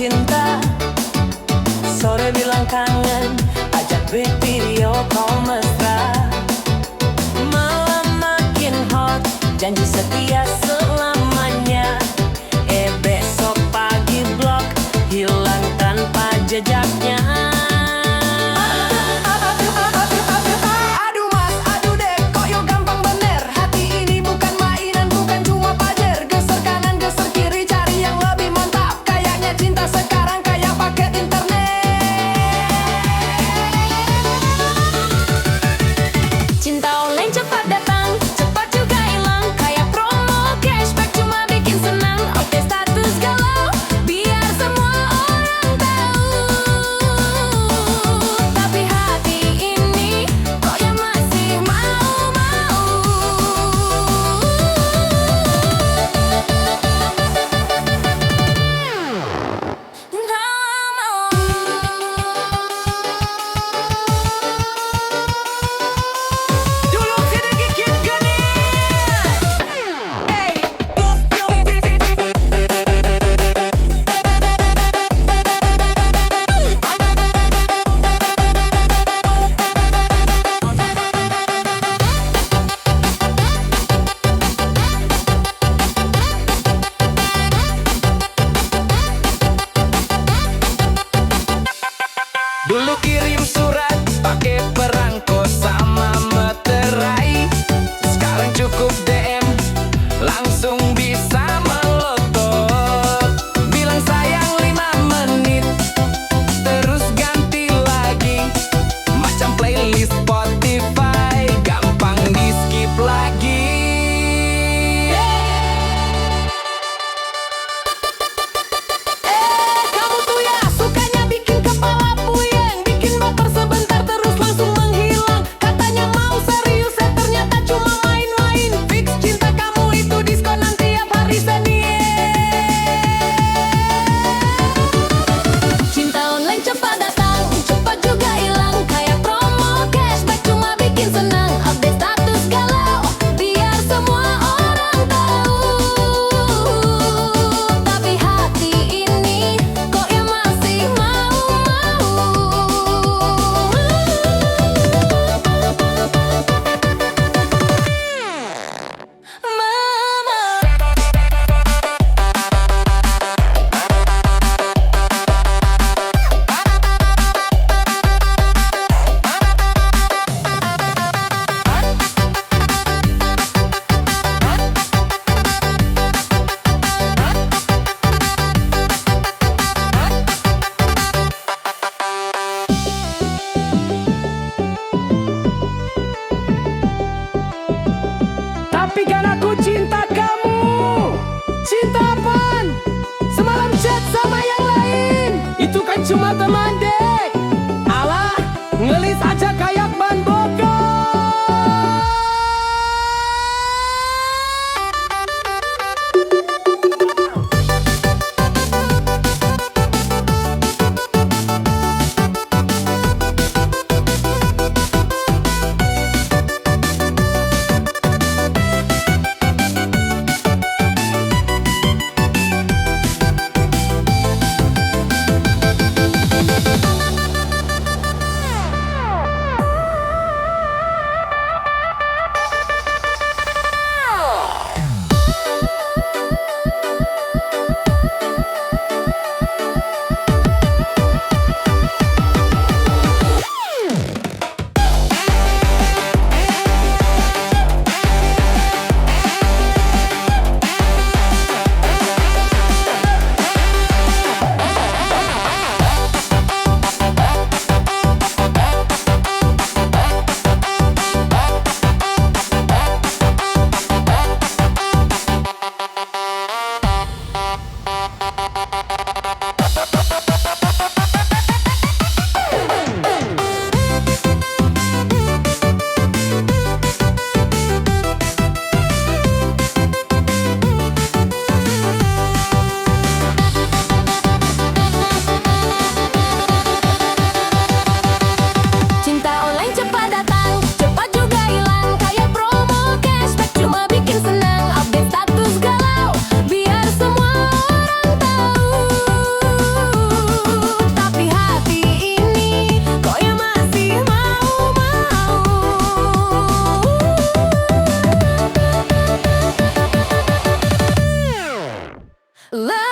cinta. Sore bilang kangen, ajak video call mesra. Malam makin hot, janji setia selamanya. Besok pagi blok, hilang tanpa jejaknya. Dulu kirim surat pakai perangko sama meterai. Sekarang cukup DM, langsung bisa melotot. Bilang sayang 5 menit, terus ganti lagi. Macam playlist Spotify, gampang di skip lagi. Kamu tuh ya sukanya bikin kepala bikin baper sebentar terus langsung menghilang. Katanya mau serius, ternyata cuma main-main. Fix cinta kamu itu diskonan tiap hari Senin. Cinta online cepat datang, cepat juga hilang. Kayak promo cashback cuma bikin senang. Update status galau, biar semua orang tahu. Tapi hati ini kok ya masih mau. Tapi kan aku cinta kamu. Cinta apaan? Semalam chat sama yang lain. Itu kan cuma teman dek. Alah, ngelis aja kayak ban bokor. Love